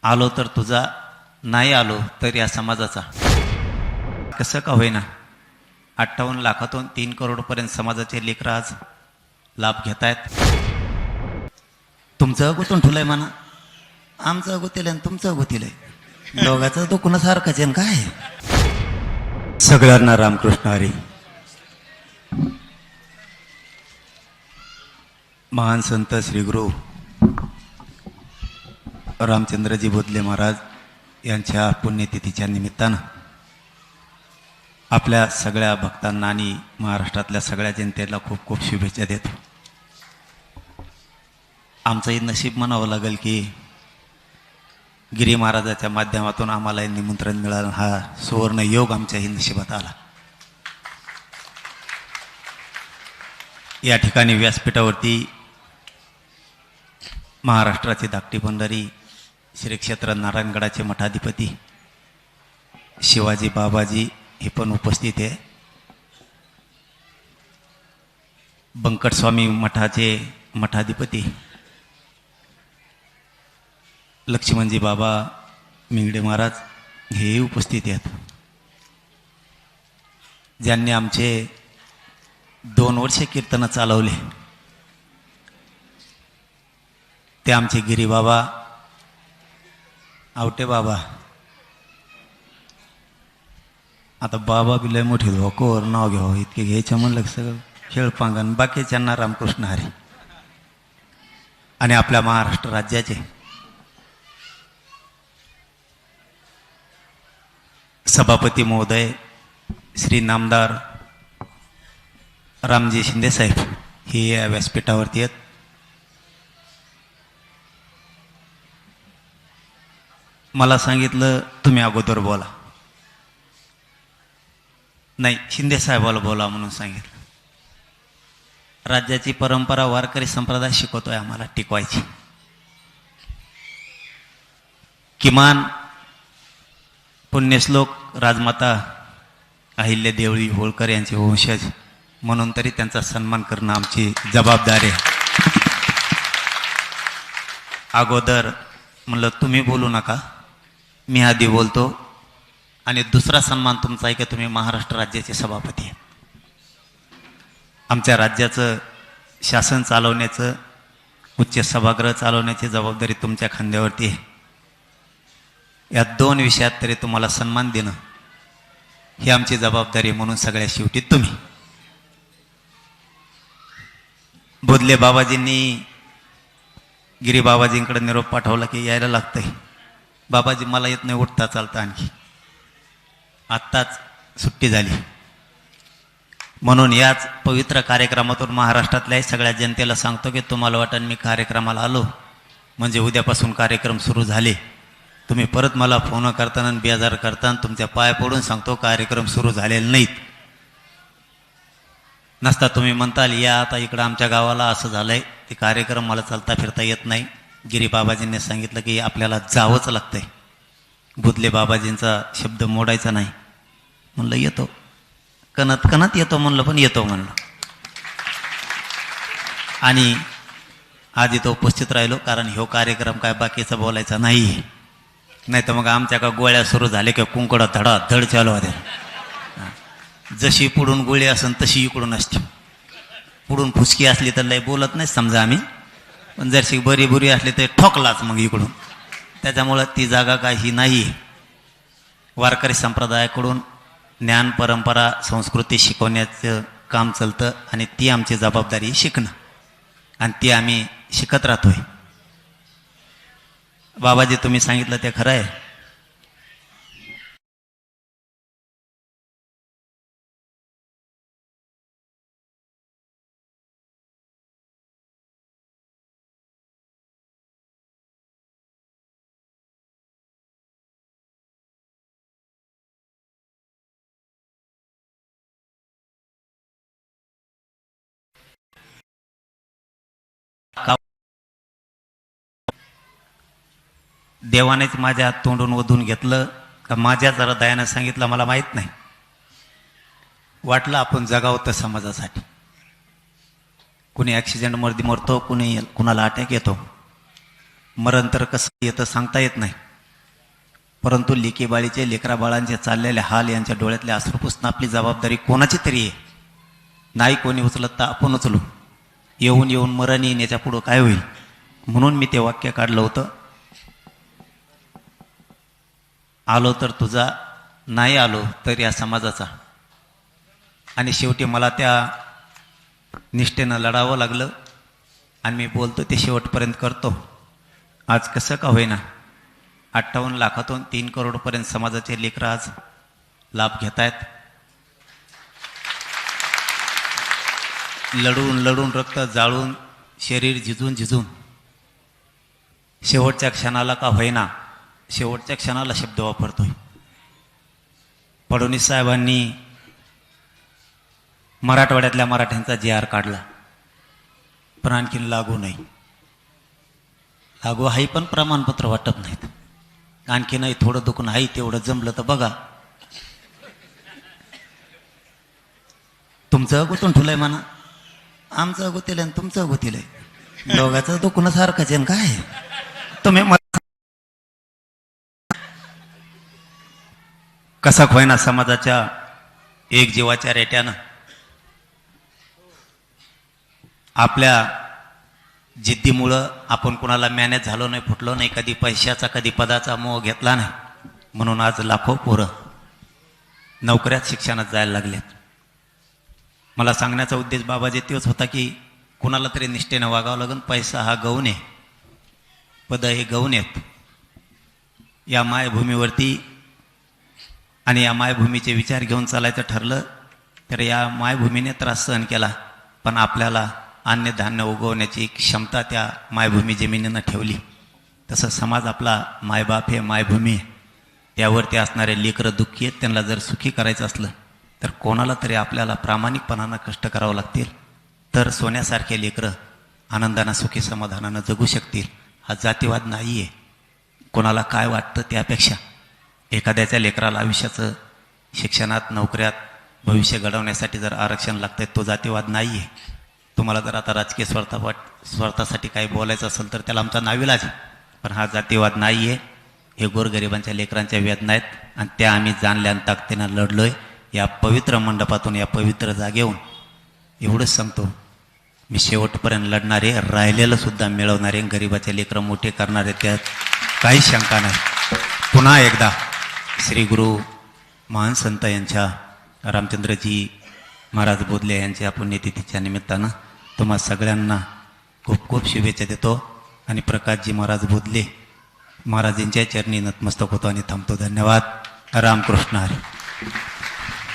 आलो तर तुझा, नाही आलो तर या समाजाचा. कसं का होईना 58 लाखातून 3 करोडपर्यंत समाजाचे लेकरं आज लाभ घेत आहेत. तुमचं गुतून ठुलंय म्हणा, आमचं गुतील आणि तुमचं गुतील आहे, दोघाचं तो कुणासारखंच आहे काय. सगळ्यांना रामकृष्ण हरी. महान संत श्री गुरु रामचंद्रजी बोधले महाराज यांच्या पुण्यतिथीच्या निमित्तानं आपल्या सगळ्या भक्तांना आणि महाराष्ट्रातल्या सगळ्या जनतेला खूप खूप शुभेच्छा देतो. आमचंही नशीब म्हणावं लागेल की गिरी महाराजाच्या माध्यमातून आम्हाला हे निमंत्रण मिळालं, हा सुवर्ण योग आमच्याही नशिबात आला. या ठिकाणी व्यासपीठावरती महाराष्ट्राचे धाकटी पंढरी श्री क्षेत्र नारायणगडाचे मठाधिपती शिवाजी बाबाजी हे पण उपस्थित आहे. बंकटस्वामी मठाचे मठाधिपती लक्ष्मणजी बाबा मिंगडे महाराज हेही उपस्थित आहेत. ज्यांनी आमचे 2 वर्षे कीर्तन चालवले ते आमचे गिरी बाबा आवटे बाबा. आता बाबा बी लय मोठी धोकोवर नाव घ्यावं इतके घ्यायचं म्हणलं सगळं खेळपांगण. बाकीच्यांना रामकृष्ण हरी. आणि आपल्या महाराष्ट्र राज्याचे सभापती महोदय श्री नामदार रामजी शिंदे साहेब हे या व्यासपीठावरती आहेत. मला सांगितलं तुम्ही अगोदर बोला, नाही शिंदे साहेबाला बोला म्हणून सांगितलं. राज्याची परंपरा वारकरी संप्रदाय शिकवतोय आम्हाला टिकवायची. किमान पुण्यश्लोक राजमाता अहिल्या देवळी होळकर यांचे वंशज म्हणून तरी त्यांचा सन्मान करणं आमची जबाबदारी आहे. अगोदर म्हणलं तुम्ही बोलू नका, मी आधी बोलतो. आणि दुसरा सन्मान तुमचा आहे की तुम्ही महाराष्ट्र राज्याचे सभापती आहे. आमच्या राज्याचं शासन चालवण्याचं, उच्च सभागृह चालवण्याची जबाबदारी तुमच्या खांद्यावरती आहे. या 2 विषयात तरी तुम्हाला सन्मान देणं ही आमची जबाबदारी. म्हणून सगळ्या शेवटी तुम्ही बोधले बाबाजींनी गिरी बाबाजींकडे निरोप पाठवला की यायला लागतंय. बाबाजी मला येत नाही, उठता चालता. आणखी आत्ताच सुट्टी झाली. म्हणून याच पवित्र कार्यक्रमातून महाराष्ट्रातल्या सगळ्या जनतेला सांगतो की तुम्हाला वाटण मी कार्यक्रमाला आलो म्हणजे उद्यापासून कार्यक्रम सुरू झाले, तुम्ही परत मला फोन करताना बेजार करताना तुमच्या पाय पडून सांगतो कार्यक्रम सुरू झालेले नाहीत. नसता तुम्ही म्हणताल या आता इकडं आमच्या गावाला असं झालंय, ते कार्यक्रम मला चालता फिरता येत नाही. गिरी बाबाजींनी सांगितलं की आपल्याला जावंच लागतंय, बुधले बाबाजींचा शब्द मोडायचा नाही. म्हणलं येतो, कणत कणत येतो म्हणलं, पण येतो म्हणलं. आणि आज इथं उपस्थित राहिलो कारण ह्यो कार्यक्रम काय बाकीचा बोलायचा नाही. नाही तर मग आमच्या का गोळ्या सुरू झाल्या की कुंकडा धडा धड चालू होत्या. जशी पुढून गोळी असेल तशी इकडून असते. पुढून फुसकी असली तर लय बोलत नाही समजा आम्ही, पण जरशी बरी बुरी असली तर ठोकलाच मग इकडून. त्याच्यामुळं ती जागा काही नाही. वारकरी संप्रदायाकडून ज्ञान परंपरा संस्कृती शिकवण्याचं काम चालतं आणि ती आमची जबाबदारी शिकणं, आणि ती आम्ही शिकत राहतोय. बाबाजी तुम्ही सांगितलं ते खरं आहे. देवानेच माझ्या तोंडून ओढून घेतलं का माझ्या जरा दयानं सांगितलं मला माहीत नाही. वाटलं आपण जगावं तर समाजासाठी. कुणी ॲक्सिडेंटमध्ये मरतो, कुणाला अटॅक येतो. मरण तर कसं येतं सांगता येत नाही. परंतु लेकीबाळीचे लेकराबाळांचे चाललेले हाल यांच्या डोळ्यातले अश्रू पुसणं आपली जबाबदारी कोणाची तरी आहे. नाही कोणी उचलत तर आपण उचलू. येऊन येऊन मरण येईन, याच्या पुढं काय होईल. म्हणून मी ते वाक्य काढलं होतं, आलो तर तुझा, नाही आलो तर या समाजाचा. आणि शेवटी मला त्या निष्ठेनं लढावं लागलं आणि मी बोलतो ते शेवटपर्यंत करतो. आज कसं का होईना 58 लाखातून 3 करोडपर्यंत समाजाचे लेकरं आज लाभ घेत आहेत. लढून लढून रक्त जाळून शरीर झिजून झिजून शेवटच्या क्षणाला का होईना शेवटच्या क्षणाला शब्द वापरतोय. फडणवीस साहेबांनी मराठवाड्यातल्या मराठ्यांचा JR काढला, पण आणखीन लागू नाही. लागू आहे पण प्रमाणपत्र वाटप नाहीत. आणखी नाही थोडं दुखून आहे तेवढं जमलं तर बघा. तुमचं गुतून ठुलंय म्हणा, आमचं गुतील आणि तुमचं गुतील आहे, दोघांचं दुखणं सारखंच आहे. काय तुम्ही कसा खोयना समाजाच्या एक जीवाच्या रेट्यानं आपल्या जिद्दीमुळं आपण कुणाला मॅनेज झालो नाही, फुटलो नाही, कधी पैशाचा कधी पदाचा मोह घेतला नाही. म्हणून आज लाखो पोरं नोकऱ्यात शिक्षणात जायला लागलेत. मला सांगण्याचा उद्देश बाबाजी तोच होता की कुणाला तरी निष्ठेनं वागावं लागेल. पैसा हा गौण आहे, पद हे गौण आहेत. या मायभूमीवरती आणि या मायभूमीचे विचार घेऊन चालायचं ठरलं तर या मायभूमीने त्रास सहन केला, पण आपल्याला अन्नधान्य उगवण्याची क्षमता त्या मायभूमी जमिनीनं ठेवली. तसं समाज आपला मायबाप हे मायभूमी आहे. त्यावरती असणारे लेकरं दुःखी आहेत. त्यांना जर सुखी करायचं असलं तर कोणाला तरी आपल्याला प्रामाणिकपणानं कष्ट करावं लागतील, तर सोन्यासारखे लेकरं आनंदानं सुखी समाधानानं जगू शकतील. हा जातीवाद नाही आहे. कोणाला काय वाटतं त्यापेक्षा एखाद्याच्या लेकराला आयुष्याचं शिक्षणात नोकऱ्यात भविष्य घडवण्यासाठी जर आरक्षण लागतंय, तो जातीवाद नाही आहे. तुम्हाला जर आता राजकीय स्वार्थासाठी काही बोलायचं असेल तर त्याला आमचा नाविलाज आहे, पण हा जातीवाद नाही आहे. हे गोरगरिबांच्या लेकरांच्या वेदना आहेत आणि त्या आम्ही जाणल्या आणि ताकदीनं लढलोय. या पवित्र मंडपातून, या पवित्र जागेहून एवढंच सांगतो, मी शेवटपर्यंत लढणारे, राहिलेलं सुद्धा मिळवणारे, गरिबाचे लेकरं मोठे करणारे, त्यात काही शंका नाही. पुन्हा एकदा श्री गुरु महान संत यांच्या रामचंद्रजी महाराज बोधले यांच्या पुण्यतिथीच्या निमित्तानं तुम्हा सगळ्यांना खूप खूप शुभेच्छा देतो आणि प्रकाशजी महाराज बोधले महाराजांच्या चरणी नतमस्तक होतो आणि थांबतो. धन्यवाद. रामकृष्ण हरी.